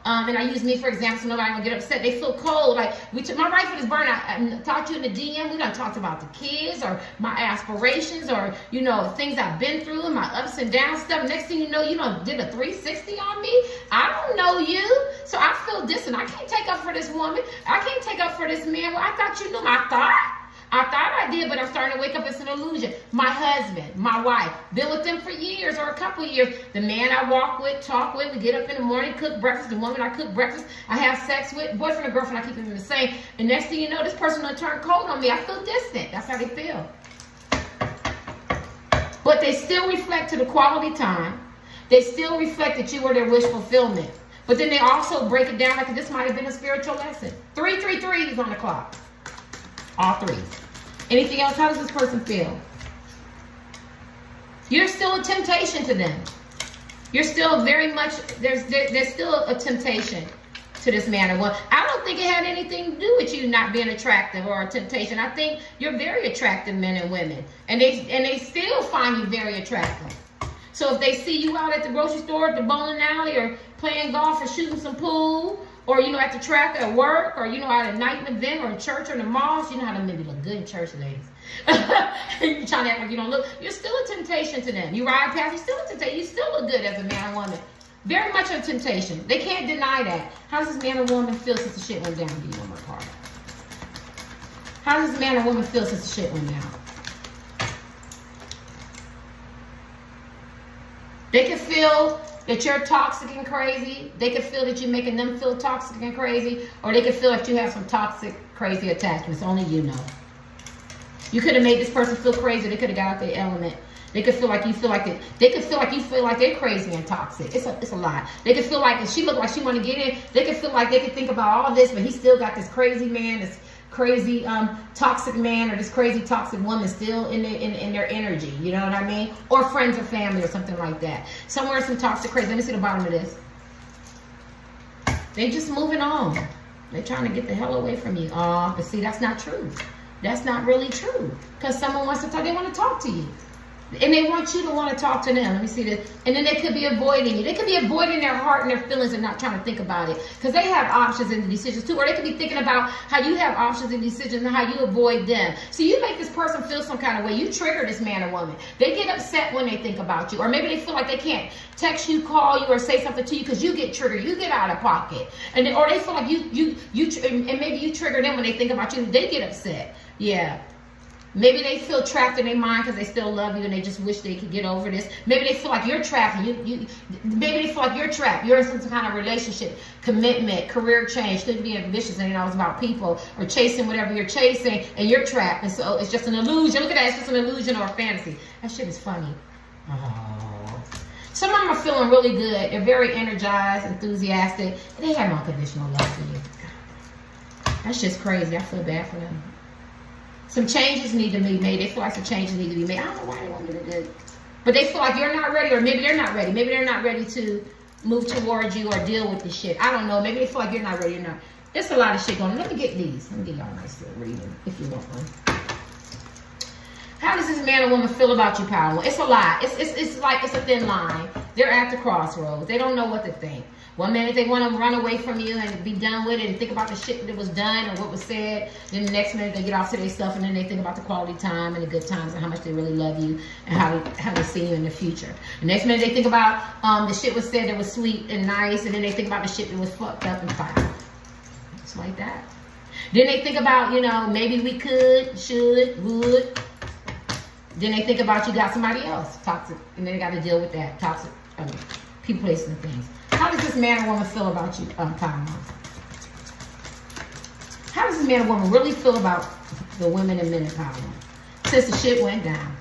I use me for example, so nobody will get upset. They feel cold. Like, my rifle is burned. I talked to you in the DM. We done talked about the kids or my aspirations or, things I've been through and my ups and downs stuff. Next thing you know, did a 360 on me. I don't know you. So I feel distant. I can't take up for this woman. I can't take up for this man. Well, I thought you knew. I thought I did, but I'm starting to wake up. It's an illusion. My husband, my wife, been with them for years or a couple of years. The man I walk with, talk with, we get up in the morning, cook breakfast. The woman I cook breakfast, I have sex with. Boyfriend or girlfriend, I keep them the same. And next thing you know, this person will turn cold on me. I feel distant. That's how they feel. But they still reflect to the quality time. They still reflect that you were their wish fulfillment. But then they also break it down like this might have been a spiritual lesson. 333 is on the clock. All threes. Anything else? How does this person feel? You're still a temptation to them. You're still very much, there's still a temptation to this man or woman. I don't think it had anything to do with you not being attractive or a temptation. I think you're very attractive men and women. And they still find you very attractive. So if they see you out at the grocery store, at the bowling alley, or playing golf, or shooting some pool, or, at the track at work, or, at a night event, or in church, or in the malls. You know how to maybe look good in church, ladies. You're trying to act like you don't look. You're still a temptation to them. You ride past, you're still a temptation. You still look good as a man or woman. Very much a temptation. They can't deny that. How does this man or woman feel since the shit went down? Do you know my part? How does this man or woman feel since the shit went down? They can feel that you're toxic and crazy. They can feel that you're making them feel toxic and crazy. Or they can feel that you have some toxic, crazy attachments. Only you know. You could have made this person feel crazy. They could have got out their element. They could feel like you feel like it. They could feel like you feel like they're crazy and toxic. It's a lie. They could feel like if she looked like she want to get in, they could feel like they could think about all this, but he still got this crazy man, this crazy toxic man, or this crazy toxic woman still in their energy. You know what I mean? Or friends or family or something like that. Somewhere some toxic crazy. Let me see the bottom of this. They just moving on. They're trying to get the hell away from you. But see, that's not true. That's not really true. Because someone wants to talk, they want to talk to you. And they want you to want to talk to them. Let me see this. And then they could be avoiding you. They could be avoiding their heart and their feelings and not trying to think about it. Because they have options and decisions too. Or they could be thinking about how you have options and decisions and how you avoid them. So you make this person feel some kind of way. You trigger this man or woman. They get upset when they think about you. Or maybe they feel like they can't text you, call you, or say something to you because you get triggered. You get out of pocket. And then, or they feel like and maybe you trigger them when they think about you. They get upset. Yeah. Maybe they feel trapped in their mind because they still love you and they just wish they could get over this. Maybe they feel like you're trapped. Maybe they feel like you're trapped. You're in some kind of relationship, commitment, career change, could be ambitious and it's about people or chasing whatever you're chasing and you're trapped. And so it's just an illusion. Look at that. It's just an illusion or a fantasy. That shit is funny. Oh. Some of them are feeling really good. They're very energized, enthusiastic. And they have unconditional love for you. That's just crazy. I feel bad for them. Some changes need to be made. They feel like some changes need to be made. I don't know why they want me to do it. But they feel like you're not ready, or maybe they're not ready. Maybe they're not ready to move towards you or deal with this shit. I don't know. Maybe they feel like you're not ready or not. There's a lot of shit going on. Let me get these. Let me get y'all a nice little reading if you want one. How does this man or woman feel about you, power? It's a lie. It's like it's a thin line. They're at the crossroads. They don't know what to think. One minute they want to run away from you and be done with it and think about the shit that was done or what was said. Then the next minute they get off to their stuff and then they think about the quality time and the good times and how much they really love you and how they see you in the future. The next minute they think about the shit was said that was sweet and nice, and then they think about the shit that was fucked up and foul. It's like that. Then they think about, you know, maybe we could, should, would. Then they think about you got somebody else toxic, and then they got to deal with that toxic people, places, and things. How does this man or woman feel about you, Power? How does this man or woman really feel about the women and men in Power since the shit went down?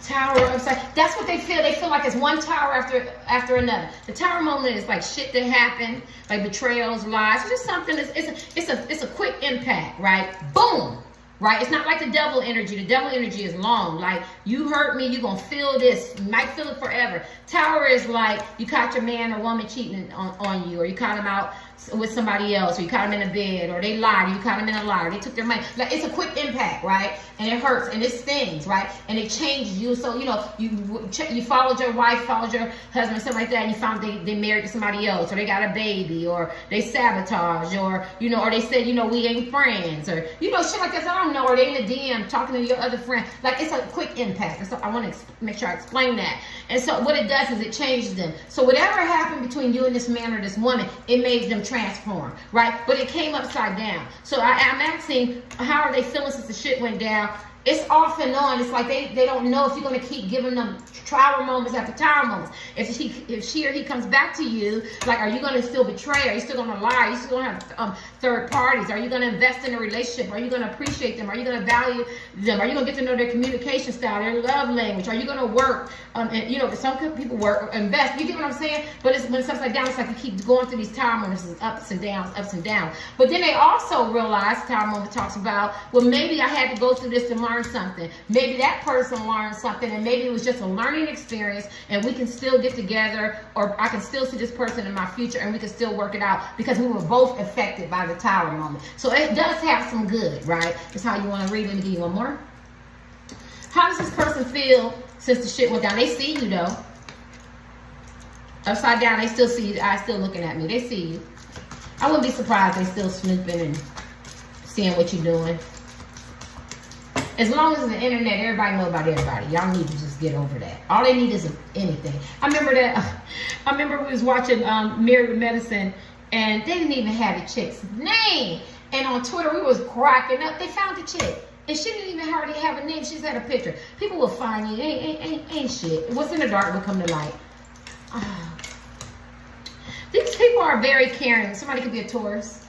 Tower upside. That's what they feel. They feel like it's one tower after another. The tower moment is like shit that happened, like betrayals, lies. It's just something. It's a quick impact, right? Boom. Right? It's not like the devil energy. The devil energy is long. Like, you hurt me, you're going to feel this. You might feel it forever. Tower is like you caught your man or woman cheating on you, or you caught him out with somebody else, or you caught them in a bed, or they lied, or you caught them in a lie, or they took their money. Like, it's a quick impact, right? And it hurts, and it stings, right? And it changes you. So, you know, you followed your wife, followed your husband, something like that, and you found they married to somebody else, or they got a baby, or they sabotage, or, you know, or they said, you know, we ain't friends, or, you know, shit like that. So I don't know, or they in the DM talking to your other friend. Like, it's a quick impact. So I want to make sure I explain that. And so what it does is it changes them. So whatever happened between you and this man or this woman, it made them transform, right? But it came upside down. So I'm asking, how are they feeling since the shit went down? It's off and on. It's like they don't know if you're going to keep giving them tower moments after tower moments. If she or he comes back to you, like, are you going to still betray? Are you still going to lie? Are you still going to have third parties? Are you going to invest in a relationship? Are you going to appreciate them? Are you going to value them? Are you going to get to know their communication style, their love language? Are you going to work? And, you know, some people work, invest. You get what I'm saying? But when it's upside down, it's like you keep going through these tower moments, ups and downs, ups and downs. But then they also realize, tower moment talks about, well, maybe I had to go through this to learn something. Maybe that person learned something, and maybe it was just a learning experience, and we can still get together, or I can still see this person in my future, and we can still work it out because we were both affected by the tower moment. So it does have some good, right? That's how you want to read. Let me give you one more. How does this person feel since the shit went down? They see you, though. Upside down, they still see you. Eyes still looking at me. They see you. I wouldn't be surprised they still snooping and seeing what you're doing. As long as it's the internet, everybody know about everybody. Y'all need to just get over that. All they need is anything. I remember we was watching Married with Medicine, and they didn't even have the chick's name. And on Twitter, we was cracking up. They found the chick, and she didn't even already have a name. She just had a picture. People will find you. Ain't shit. What's in the dark will come to light. These people are very caring. Somebody could be a Taurus.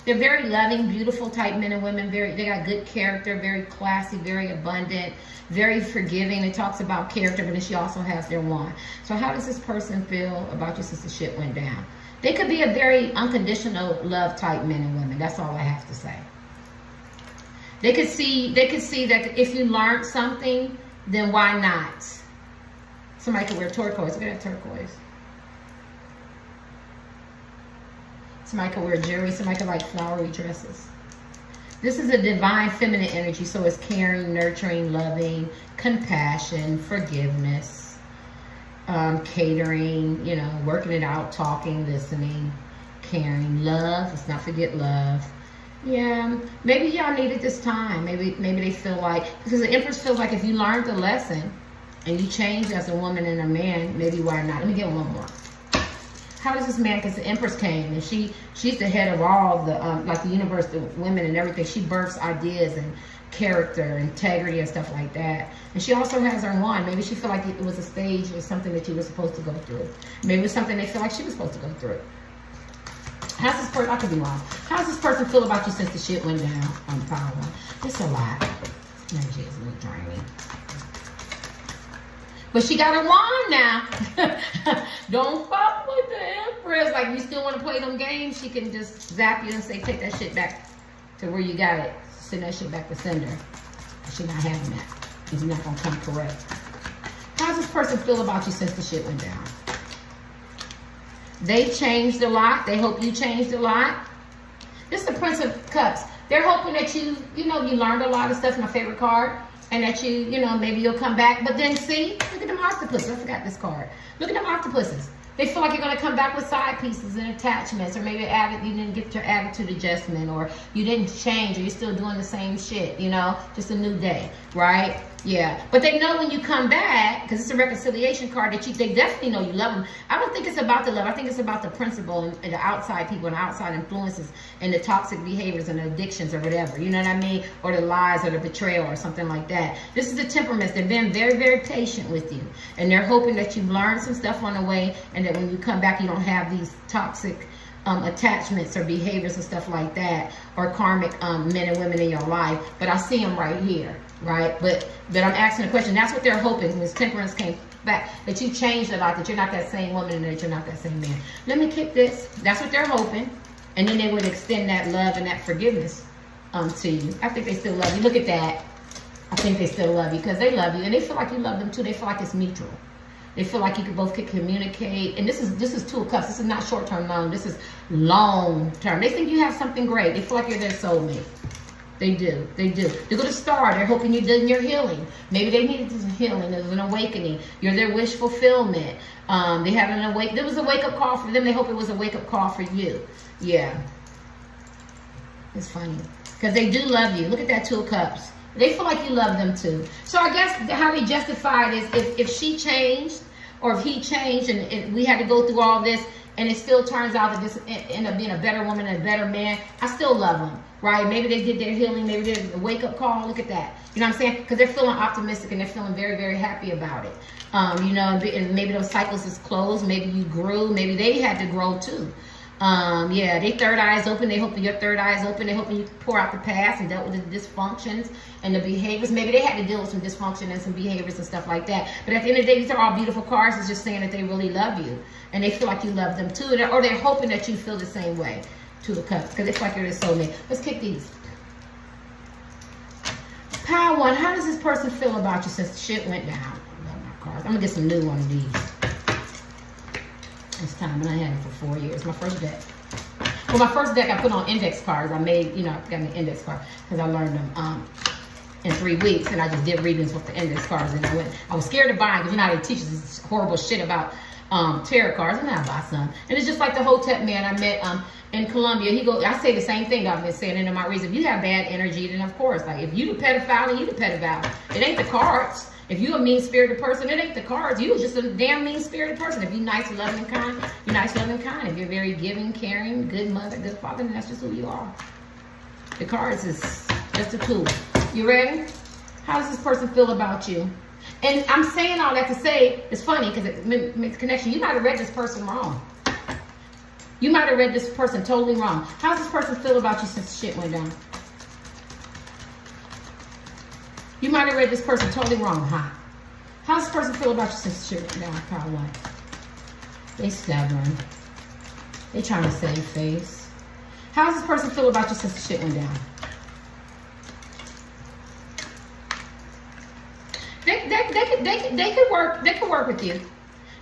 They're very loving, beautiful type men and women. They got good character, very classy, very abundant, very forgiving. It talks about character, but then she also has their wand. So how does this person feel about you since the shit went down? They could be a very unconditional love type men and women. That's all I have to say. They could see that if you learned something, then why not? Somebody could wear turquoise. Look at that turquoise. Somebody could wear jewelry. Somebody could like flowery dresses. This is a divine feminine energy, so it's caring, nurturing, loving, compassion, forgiveness, catering, you know, working it out, talking, listening, caring, love. Let's not forget love. Yeah, maybe y'all needed this time. Maybe they feel like, because the Empress feels like if you learned the lesson and you changed as a woman and a man, maybe why not? Let me get one more. How does this man, because the Empress came and she's the head of all the, like the universe, the women and everything. She births ideas and character, integrity and stuff like that. And she also has her wand. Maybe she felt like it was a stage or something that you were supposed to go through. Maybe it was something they feel like she was supposed to go through. How's this person, I could be wrong. How does this person feel about you since the shit went down on the power one? It's a lot. Energy is a little draining. But she got a wand now. Don't fuck with the Empress. Like, you still want to play them games, she can just zap you and say, take that shit back to where you got it. Send that shit back to sender. She's not having that. It's not going to come correct. How does this person feel about you since the shit went down? They changed a lot. They hope you changed a lot. This is the Prince of Cups. They're hoping that you learned a lot of stuff. My favorite card. And that maybe you'll come back. But then see, look at them octopuses. I forgot this card. Look at them octopuses. They feel like you're going to come back with side pieces and attachments, or maybe you didn't get your attitude adjustment, or you didn't change, or you're still doing the same shit, just a new day, right? Yeah, but they know when you come back, because it's a reconciliation card, that they definitely know you love them. I don't think it's about the love. I think it's about the principle and the outside people and the outside influences and the toxic behaviors and the addictions or whatever, you know what I mean? Or the lies or the betrayal or something like that. This is the temperaments. They've been very, very patient with you, and they're hoping that you've learned some stuff on the way, and that when you come back, you don't have these toxic attachments or behaviors and stuff like that, or karmic men and women in your life. But I see them right here, right? But I'm asking a question. That's what they're hoping when this temperance came back, that you changed a lot, that you're not that same woman and that you're not that same man. Let me kick this. That's what they're hoping. And then they would extend that love and that forgiveness to you. I think they still love you. Look at that. I think they still love you because they love you. And they feel like you love them too. They feel like it's mutual. They feel like you both could communicate. And this is Two of Cups. This is not short-term long. This is long-term. They think you have something great. They feel like you're their soulmate. They do. They do. They go to star. They're hoping you're doing your healing. Maybe they needed this healing. There's an awakening. You're their wish fulfillment. They have an awake. There was a wake-up call for them. They hope it was a wake-up call for you. Yeah. It's funny. Because they do love you. Look at that Two of Cups. They feel like you love them too. So I guess how they justify it is if she changed or if he changed and we had to go through all this and it still turns out that this ended up being a better woman and a better man, I still love them, right? Maybe they did their healing. Maybe they did a wake-up call. Look at that. You know what I'm saying? Because they're feeling optimistic and they're feeling very, very happy about it. And maybe those cycles is closed. Maybe you grew. Maybe they had to grow too. Yeah, they third eyes open. They hoping your third eye is open. They hoping you pour out the past and dealt with the dysfunctions and the behaviors. Maybe they had to deal with some dysfunction and some behaviors and stuff like that. But at the end of the day, these are all beautiful cards. It's just saying that they really love you and they feel like you love them too, or they're hoping that you feel the same way. Two of Cups, because it's like you're their soulmate. Let's kick these. Power one. How does this person feel about you since the shit went down? I love my cards. I'm gonna get some new one of these. This time, and I had it for 4 years. My first deck. Well, my first deck I put on index cards. I made, I got an index card because I learned them in 3 weeks, and I just did readings with the index cards. And I was scared to buy them because how they teach us this horrible shit about tarot cards, and I bought some. And it's just like the Hotep man I met in Colombia. I say the same thing that I've been saying in my reason. If you have bad energy, then of course, like if you the pedophile, then you the pedophile. It ain't the cards. If you a mean-spirited person, it ain't the cards. You just a damn mean-spirited person. If you nice, loving, and kind, you're nice, loving, and kind. If you're very giving, caring, good mother, good father, then that's just who you are. The cards is just a tool. You ready? How does this person feel about you? And I'm saying all that to say, it's funny because it makes a connection. You might have read this person wrong. You might have read this person totally wrong. How's this person feel about you since the shit went down? You might have read this person totally wrong, huh? How's this person feel about you since the shit went down? Pile one. They stubborn. They trying to save face. How's this person feel about you since the shit went down? They could work with you.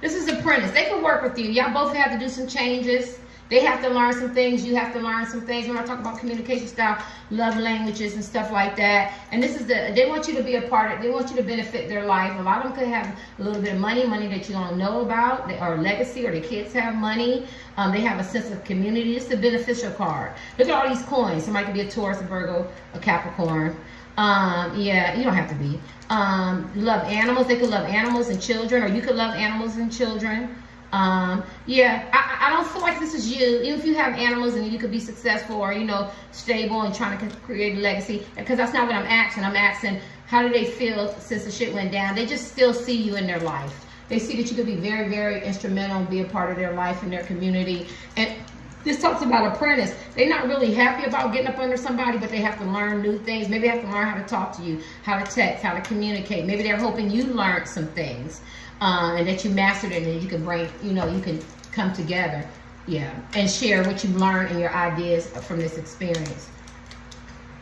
This is Apprentice. They could work with you. Y'all both have to do some changes. They have to learn some things. You have to learn some things. When I talk about communication style, love languages and stuff like that. And this is they want you to be a part of, they want you to benefit their life. A lot of them could have a little bit of money that you don't know about, or legacy, or the kids have money. They have a sense of community. It's the beneficial card. Look at all these coins. Somebody could be a Taurus, a Virgo, a Capricorn. Yeah, you don't have to be. Love animals. They could love animals and children, or you could love animals and children. Yeah, I don't feel like this is you. Even if you have animals and you could be successful, or, you know, stable and trying to create a legacy, because that's not what I'm asking. I'm asking, how do they feel since the shit went down? They just still see you in their life. They see that you could be very, very instrumental and be a part of their life and their community. And this talks about Apprentice. They're not really happy about getting up under somebody, but they have to learn new things. Maybe they have to learn how to talk to you, how to text, how to communicate. Maybe they're hoping you learned some things, and that you mastered it, and you can bring, you know, you can come together, yeah, and share what you learned and your ideas from this experience.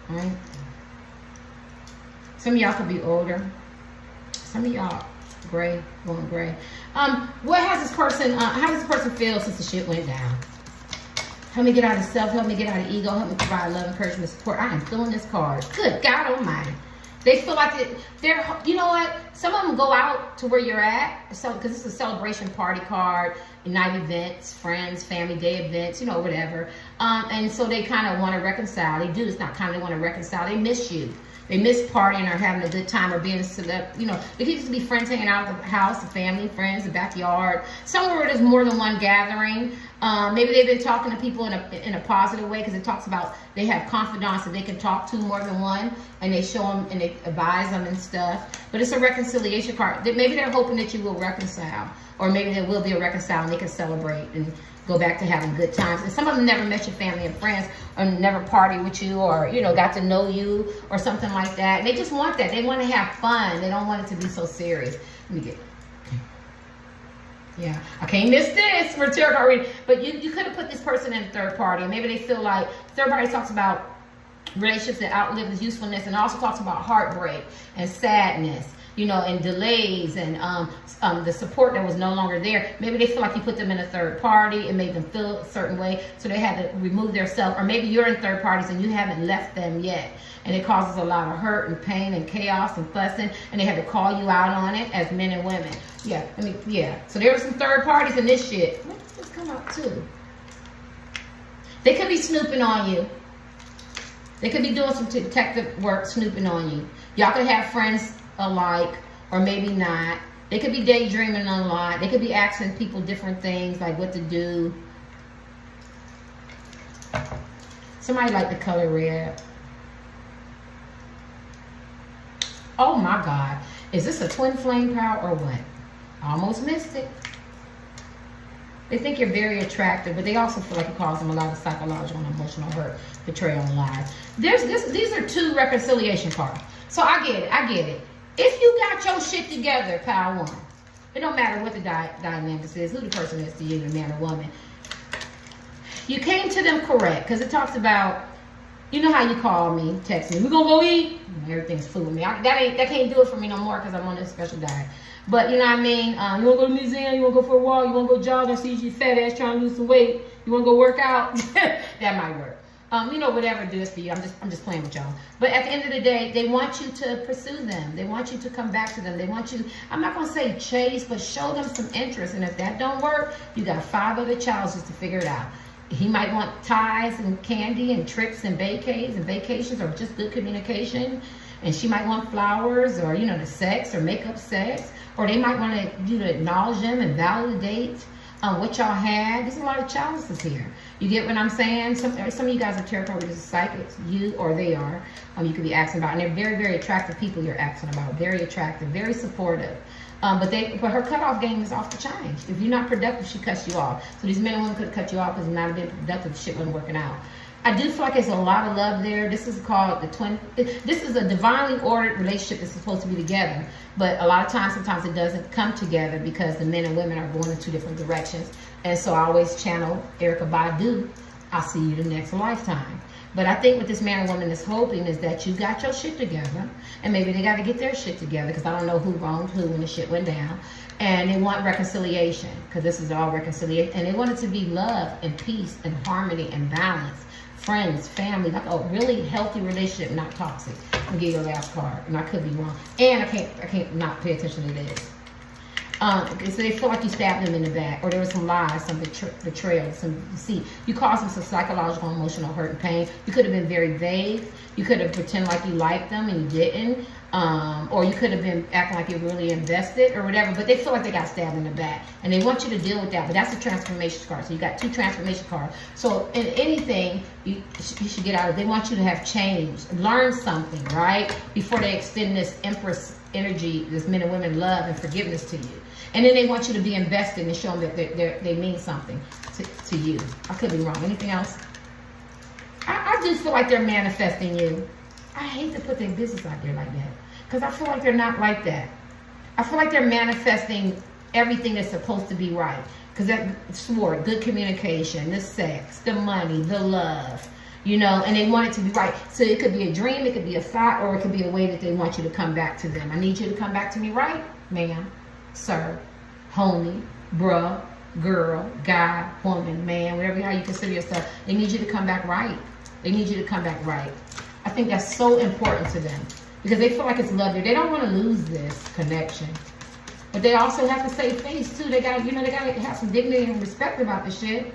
All right. Some of y'all could be older. Some of y'all gray, going gray. What has this person? How does this person feel since the shit went down? Help me get out of self. Help me get out of ego. Help me provide love, encouragement, support. I am feeling this card. Good God Almighty. They feel like they're, you know what? Some of them go out to where you're at, so because it's a celebration party card, night events, friends, family day events, you know, whatever. And so they kind of want to reconcile. They do. It's not kind of, they want to reconcile. They miss you. They miss partying or having a good time or being you know, they could just be friends hanging out at the house, the family, friends, the backyard, somewhere where there's more than one gathering. Maybe they've been talking to people in a positive way, because it talks about they have confidants that they can talk to more than one, and they show them and they advise them and stuff. But it's a reconciliation card. Maybe they're hoping that you will reconcile, or maybe there will be a reconcile and they can celebrate and go back to having good times. And some of them never met your family and friends, or never partied with you, or, you know, got to know you or something like that. They just want that. They want to have fun. They don't want it to be so serious. Let me get, yeah, I can't miss this for tarot card reading. But you could have put this person in a third party. Maybe they feel like, third party talks about relationships that outlive its usefulness, and also talks about heartbreak and sadness, you know, and delays, and the support that was no longer there. Maybe they feel like you put them in a third party and made them feel a certain way, so they had to remove their self. Or maybe you're in third parties and you haven't left them yet, and it causes a lot of hurt and pain and chaos and fussing, and they had to call you out on it as men and women. Yeah, I mean, yeah. So there were some third parties in this shit. What did this come out too? They could be snooping on you. They could be doing some detective work, snooping on you. Y'all could have friends alike, or maybe not. They could be daydreaming a lot. They could be asking people different things, like what to do. Somebody like the color red. Oh my God. Is this a twin flame power or what? Almost missed it. They think you're very attractive, but they also feel like it causes them a lot of psychological and emotional hurt, betrayal, and lies. These are two reconciliation cards. So I get it. If you got your shit together, pile one, it don't matter what the dynamics is, who the person is to you, the man or woman. You came to them correct, because it talks about, you know how you call me, text me, we gonna go eat? Everything's food with me. That can't do it for me no more, because I'm on this special diet. But you know what I mean? You wanna go to the museum? You wanna go for a walk? You wanna go jog and see your fat ass trying to lose some weight? You wanna go work out? That might work. You know, whatever it does for you. I'm just playing with y'all. But at the end of the day, they want you to pursue them. They want you to come back to them. They want you, I'm not gonna say chase, but show them some interest. And if that don't work, you got 5 other challenges to figure it out. He might want ties and candy and trips and vacations, or just good communication. And she might want flowers, or, you know, the sex or makeup sex. Or they might want you to acknowledge them and validate what y'all had. There's a lot of chalices here. You get what I'm saying? Some of you guys are tarot card readers, psychics, you or they are. You could be asking about, and they're very, very attractive people you're asking about. Very attractive, very supportive. But her cutoff game is off the chain. If you're not productive, she cuts you off. So these men and women could cut you off because you're not being productive. Shit wasn't working out. I do feel like there's a lot of love there. This is called the twin. This is a divinely ordered relationship that's supposed to be together. But a lot of times, sometimes it doesn't come together because the men and women are going in two different directions. And so I always channel Erykah Badu. I'll see you the next lifetime. But I think what this man and woman is hoping is that you got your shit together. And maybe they got to get their shit together because I don't know who wronged who when the shit went down. And they want reconciliation because this is all reconciliation. And they want it to be love and peace and harmony and balance. Friends, family, like a really healthy relationship, not toxic. I'll give you the last card, and I could be wrong. And I can't not pay attention to this. So they feel like you stabbed them in the back, or there was some lies, some betrayal, some deceit. You caused them some psychological, emotional hurt and pain. You could have been very vague. You could have pretended like you liked them and you didn't. Or you could have been acting like you're really invested or whatever, but they feel like they got stabbed in the back. And they want you to deal with that, but that's a transformation card. So you got 2 transformation cards. So in anything, you should get out of it. They want you to have changed, learn something, right? Before they extend this Empress energy, this men and women love and forgiveness to you. And then they want you to be invested and show them that they mean something to you. I could be wrong. Anything else? I do feel like they're manifesting you. I hate to put their business out there like that because I feel like they're not like that. I feel like they're manifesting everything that's supposed to be right because that sword, good communication, the sex, the money, the love, you know, and they want it to be right. So it could be a dream, it could be a thought, or it could be a way that they want you to come back to them. I need you to come back to me right, ma'am, sir, homie, bruh, girl, guy, woman, man, whatever how you consider yourself. They need you to come back right. They need you to come back right. I think that's so important to them because they feel like it's love. They don't want to lose this connection, but they also have to save face too. They got, you know, they got to have some dignity and respect about the shit.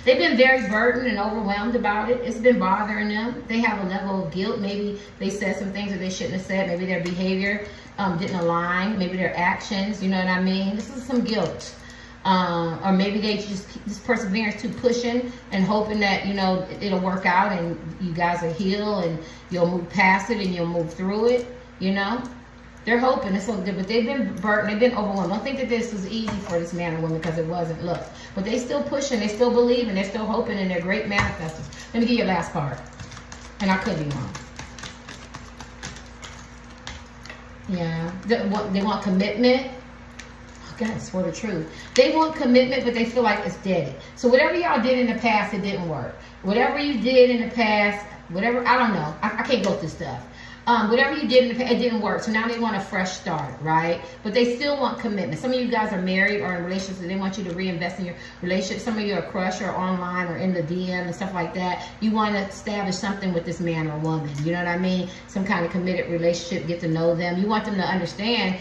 They've been very burdened and overwhelmed about it. It's been bothering them. They have a level of guilt. Maybe they said some things that they shouldn't have said. Maybe their behavior didn't align. Maybe their actions, you know what I mean? This is some guilt. Or maybe they just perseverance to pushing and hoping that, you know, it'll work out and you guys will heal and you'll move past it and you'll move through it, you know. They're hoping it's so good, but they've been burdened, they've been overwhelmed. Don't think that this was easy for this man or woman because it wasn't. Look, but they still pushing, they still believing, they're still hoping, and they're great manifestors. Let me give you your last card, and I could be wrong. Yeah, they want commitment. Oh God, I swear the truth. They want commitment, but they feel like it's dead. So whatever y'all did in the past, it didn't work. Whatever you did in the past, whatever, I don't know. I can't go through stuff. Whatever you did in the past, it didn't work. So now they want a fresh start, right? But they still want commitment. Some of you guys are married or in relationships, and they want you to reinvest in your relationship. Some of you are a crush or online or in the DM and stuff like that. You want to establish something with this man or woman. You know what I mean? Some kind of committed relationship, get to know them. You want them to understand,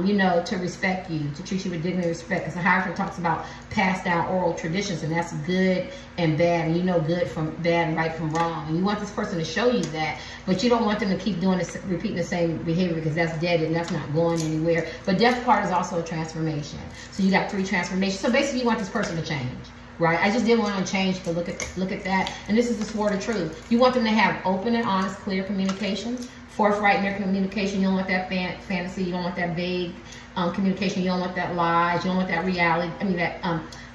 you know, to respect you, to treat you with dignity and respect. Because the Hierophant talks about passed down oral traditions, and that's good and bad, and you know good from bad and right from wrong. And you want this person to show you that, but you don't want them to keep doing this, repeating the same behavior, because that's dead and that's not going anywhere. But death card is also a transformation. So you got 3 transformations. So basically you want this person to change. Right, I just didn't want to change, but look at that. And this is the sword of truth. You want them to have open and honest, clear communication, forthright in their communication. You don't want that fantasy. You don't want that vague communication. You don't want that lies. You don't want that reality. I mean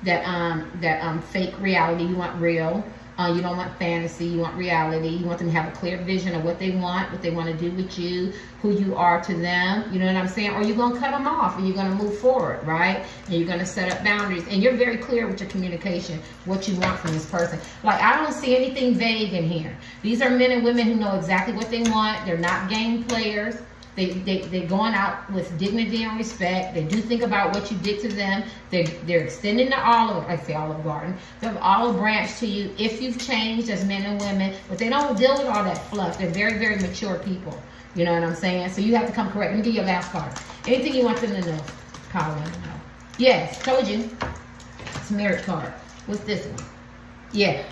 that fake reality. You want real. You don't want fantasy. You want reality. You want them to have a clear vision of what they want to do with you, who you are to them. You know what I'm saying? Or you're going to cut them off and you're going to move forward, right? And you're going to set up boundaries. And you're very clear with your communication, what you want from this person. Like, I don't see anything vague in here. These are men and women who know exactly what they want. They're not game players. They're going out with dignity and respect. They do think about what you did to them. They're extending the olive, I say olive garden, the olive branch to you if you've changed as men and women. But they don't deal with all that fluff. They're very, very mature people. You know what I'm saying? So you have to come correct. Let me give you your last card. Anything you want them to know, Colin? Yes, told you. It's a marriage card. What's this one? Yeah.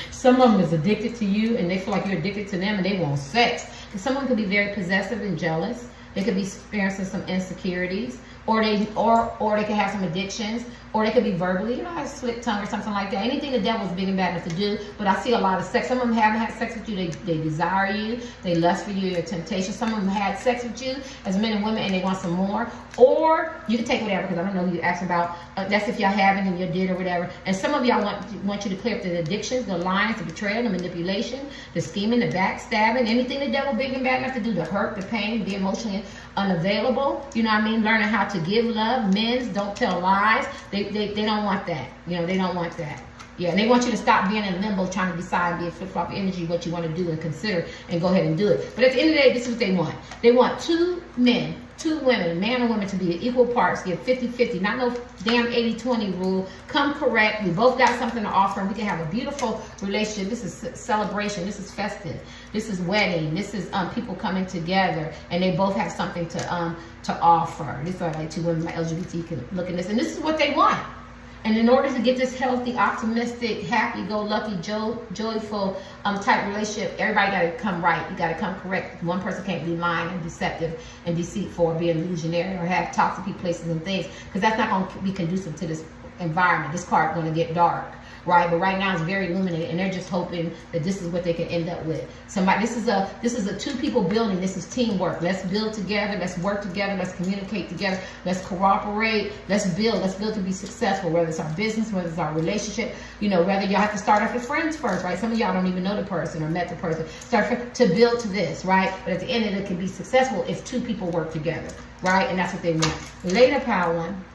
Some of them is addicted to you, and they feel like you're addicted to them, and they want sex. Someone could be very possessive and jealous. They could be experiencing some insecurities, or they could have some addictions, or they could be verbally, have a slick tongue or something like that. Anything the devil's big and bad enough to do. But I see a lot of sex. Some of them haven't had sex with you. They desire you. They lust for you. Your temptation. Some of them had sex with you as men and women, and they want some more. Or you can take whatever, because I don't know who you're asking about. That's if y'all haven't and you did or whatever. And some of y'all want you to clear up the addictions, the lies, the betrayal, the manipulation, the scheming, the backstabbing, anything the devil big and bad enough to do, the hurt, the pain, be emotionally unavailable. You know what I mean? Learning how to give love. Men's don't tell lies. They don't want that. They don't want that. Yeah, and they want you to stop being in limbo, trying to decide, be a flip-flop energy, what you want to do and consider, and go ahead and do it. But at the end of the day, this is what they want. They want 2 men, 2 women, man and woman, to be equal parts, give 50-50, not no damn 80-20 rule. Come correct. We both got something to offer, and we can have a beautiful relationship. This is celebration. This is festive. This is wedding. This is people coming together, and they both have something to offer. This is like 2 women, like LGBT can look at this, and this is what they want. And in order to get this healthy, optimistic, happy-go-lucky, joyful type relationship, everybody got to come right. You got to come correct. One person can't be lying and deceptive and deceitful or be illusionary or have toxic places and things, because that's not going to be conducive to this environment. This card is going to get dark, right? But right now it's very illuminated, and they're just hoping that this is what they can end up with. Somebody, this is a 2 people building. This is teamwork. Let's build together. Let's work together. Let's communicate together. Let's cooperate. Let's build. Let's build to be successful. Whether it's our business, whether it's our relationship, whether y'all have to start off as friends first, right? Some of y'all don't even know the person or met the person. Start to build to this, right? But at the end, it can be successful if 2 people work together, right? And that's what they want. Later, Power One.